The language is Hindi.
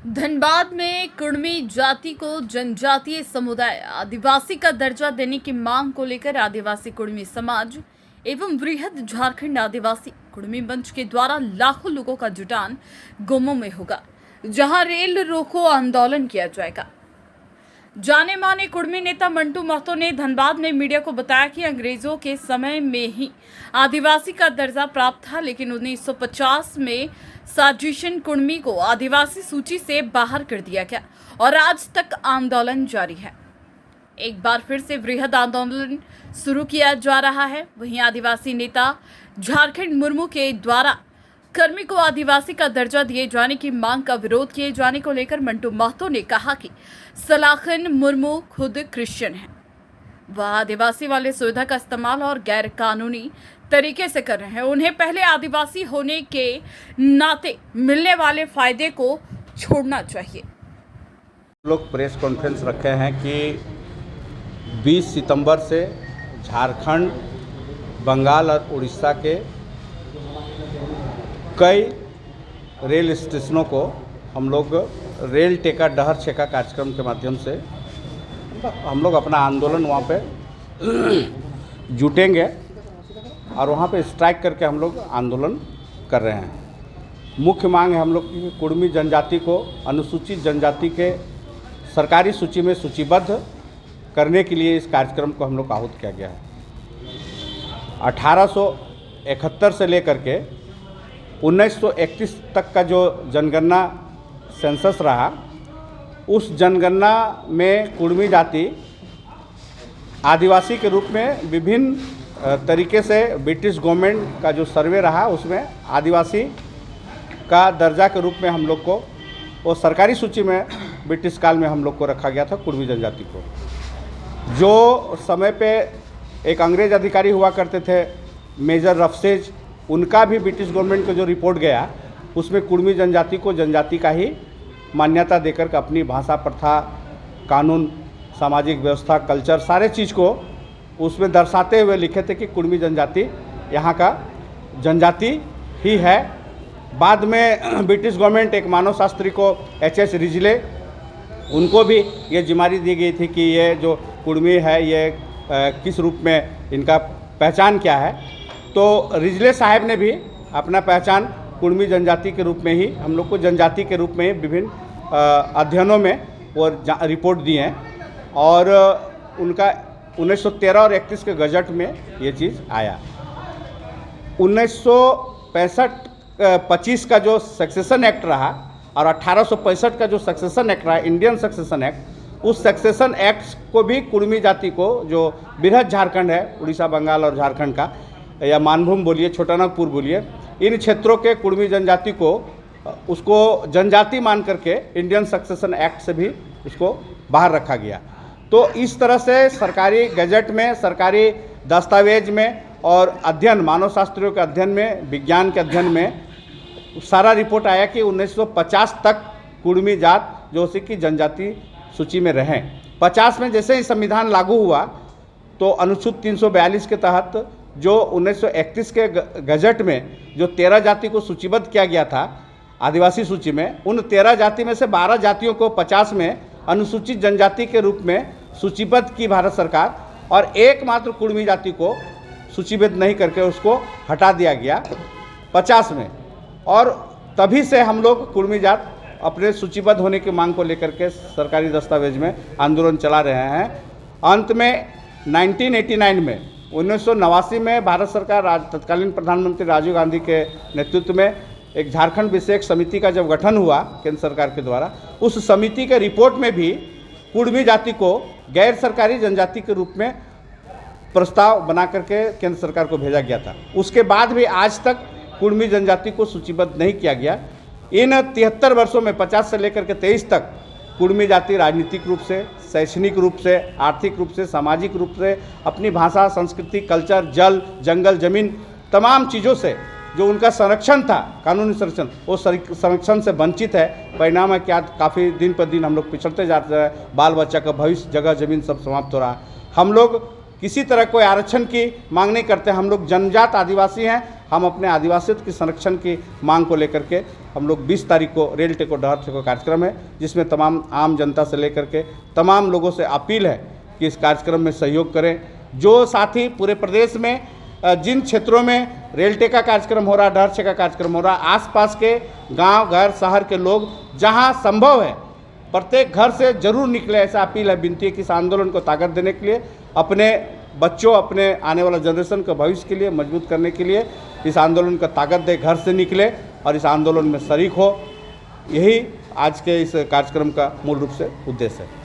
धनबाद में कुर्मी जाति को जनजातीय समुदाय आदिवासी का दर्जा देने की मांग को लेकर आदिवासी कुर्मी समाज एवं वृहद झारखंड आदिवासी कुर्मी मंच के द्वारा लाखों लोगों का जुटान गोमो में होगा, जहां रेल रोको आंदोलन किया जाएगा। जाने माने कुर्मी नेता मंटू महतो ने धनबाद में मीडिया को बताया कि अंग्रेजों के समय में ही आदिवासी का दर्जा प्राप्त था, लेकिन 1950 में साजिशन कुर्मी को आदिवासी सूची से बाहर कर दिया गया और आज तक आंदोलन जारी है। एक बार फिर से वृहद आंदोलन शुरू किया जा रहा है। वहीं आदिवासी नेता झारखंड मुर्मू के द्वारा कर्मी को आदिवासी का दर्जा दिए जाने की मांग का विरोध किए जाने को लेकर मंटू महतो ने कहा कि सलाखन मुर्मू खुद क्रिश्चियन है, वह आदिवासी वाले सुविधा का इस्तेमाल और गैर कानूनी तरीके से कर रहे हैं। उन्हें पहले आदिवासी होने के नाते मिलने वाले फायदे को छोड़ना चाहिए। लोग प्रेस कॉन्फ्रेंस रखे हैं कि 20 सितंबर से झारखंड, बंगाल और उड़ीसा के कई रेल स्टेशनों को हम लोग रेल टेका डहर छेका कार्यक्रम के माध्यम से हम लोग अपना आंदोलन वहाँ पे जुटेंगे और वहाँ पे स्ट्राइक करके हम लोग आंदोलन कर रहे हैं। मुख्य मांग है हम लोग की कुर्मी जनजाति को अनुसूचित जनजाति के सरकारी सूची में सूचीबद्ध करने के लिए इस कार्यक्रम को हम लोग आहूत किया गया है। 1871 से लेकर के 1931 तक का जो जनगणना सेंसस रहा, उस जनगणना में कुर्मी जाति आदिवासी के रूप में विभिन्न तरीके से ब्रिटिश गवर्नमेंट का जो सर्वे रहा उसमें आदिवासी का दर्जा के रूप में हम लोग को वो सरकारी सूची में ब्रिटिश काल में हम लोग को रखा गया था कुर्मी जनजाति को। जो समय पे एक अंग्रेज अधिकारी हुआ करते थे मेजर रफसेज, उनका भी ब्रिटिश गवर्नमेंट का जो रिपोर्ट गया उसमें कुर्मी जनजाति को जनजाति का ही मान्यता देकर के अपनी भाषा, प्रथा, कानून, सामाजिक व्यवस्था, कल्चर सारे चीज़ को उसमें दर्शाते हुए लिखे थे कि कुर्मी जनजाति यहाँ का जनजाति ही है। बाद में ब्रिटिश गवर्नमेंट एक मानव शास्त्री को H.S. रिजले, उनको भी ये जिम्मेदारी दी गई थी कि ये जो कुर्मी है ये किस रूप में इनका पहचान क्या है। तो रिजले साहब ने भी अपना पहचान कुर्मी जनजाति के रूप में ही हम लोग को जनजाति के रूप में ही विभिन्न अध्ययनों में वो रिपोर्ट दी हैं और उनका 1913 और 31 के गजट में ये चीज़ आया। 1965-25 का जो सक्सेशन एक्ट रहा और 1865 का जो सक्सेशन एक्ट रहा, इंडियन सक्सेशन एक्ट, उस सक्सेशन एक्ट को भी कुर्मी जाति को, जो बृहद झारखंड है, उड़ीसा, बंगाल और झारखंड का, या मानभूम बोलिए, छोटानागपुर बोलिए, इन क्षेत्रों के कुर्मी जनजाति को उसको जनजाति मान करके इंडियन सक्सेशन एक्ट से भी उसको बाहर रखा गया। तो इस तरह से सरकारी गजट में, सरकारी दस्तावेज में और अध्ययन, मानव शास्त्रियों के अध्ययन में, विज्ञान के अध्ययन में सारा रिपोर्ट आया कि 1950 तक कुर्मी जात जो उसी की जनजाति सूची में रहें। 50 में जैसे ही संविधान लागू हुआ तो अनुच्छेद 342 के तहत जो 1931 के गजट में जो 13 जाति को सूचीबद्ध किया गया था आदिवासी सूची में, उन 13 जाति में से 12 जातियों को 50 में अनुसूचित जनजाति के रूप में सूचीबद्ध की भारत सरकार और एकमात्र कुर्मी जाति को सूचीबद्ध नहीं करके उसको हटा दिया गया 50 में। और तभी से हम लोग कुर्मी जात अपने सूचीबद्ध होने की मांग को लेकर के सरकारी दस्तावेज में आंदोलन चला रहे हैं। अंत में 1989 में 1989 में भारत सरकार तत्कालीन प्रधानमंत्री राजीव गांधी के नेतृत्व में एक झारखंड विशेष समिति का जब गठन हुआ केंद्र सरकार के द्वारा, उस समिति के रिपोर्ट में भी कुर्मी जाति को गैर सरकारी जनजाति के रूप में प्रस्ताव बना करके केंद्र सरकार को भेजा गया था। उसके बाद भी आज तक कुर्मी जनजाति को सूचीबद्ध नहीं किया गया। इन 73 वर्षों में 50 से लेकर के 23 तक कुर्मी जाति राजनीतिक रूप से, शैक्षणिक रूप से, आर्थिक रूप से, सामाजिक रूप से अपनी भाषा, संस्कृति, कल्चर, जल, जंगल, जमीन, तमाम चीज़ों से जो उनका संरक्षण था, कानूनी संरक्षण, वो संरक्षण से वंचित है। परिणाम है क्या, काफ़ी दिन पर दिन हम लोग पिछड़ते जा रहे हैं, बाल बच्चा का भविष्य, जगह जमीन सब समाप्त हो रहा है। हम लोग किसी तरह कोई आरक्षण की मांग नहीं करते। हम लोग जनजात आदिवासी हैं, हम अपने आदिवासियों की संरक्षण की मांग को लेकर के हम लोग 20 तारीख को रेल टेको डहर टेको कार्यक्रम है, जिसमें तमाम आम जनता से लेकर के तमाम लोगों से अपील है कि इस कार्यक्रम में सहयोग करें। जो साथी पूरे प्रदेश में जिन क्षेत्रों में रेल टेका कार्यक्रम हो रहा, डहर टेका कार्यक्रम हो रहा, आसपास के गांव घर शहर के लोग जहां संभव है प्रत्येक घर से जरूर निकले, ऐसा अपील है, विनती है कि इस आंदोलन को ताकत देने के लिए, अपने बच्चों, अपने आने वाला जनरेशन के भविष्य के लिए मजबूत करने के लिए इस आंदोलन को ताकत दे, घर से निकले और इस आंदोलन में शरीक हो। यही आज के इस कार्यक्रम का मूल रूप से उद्देश्य है।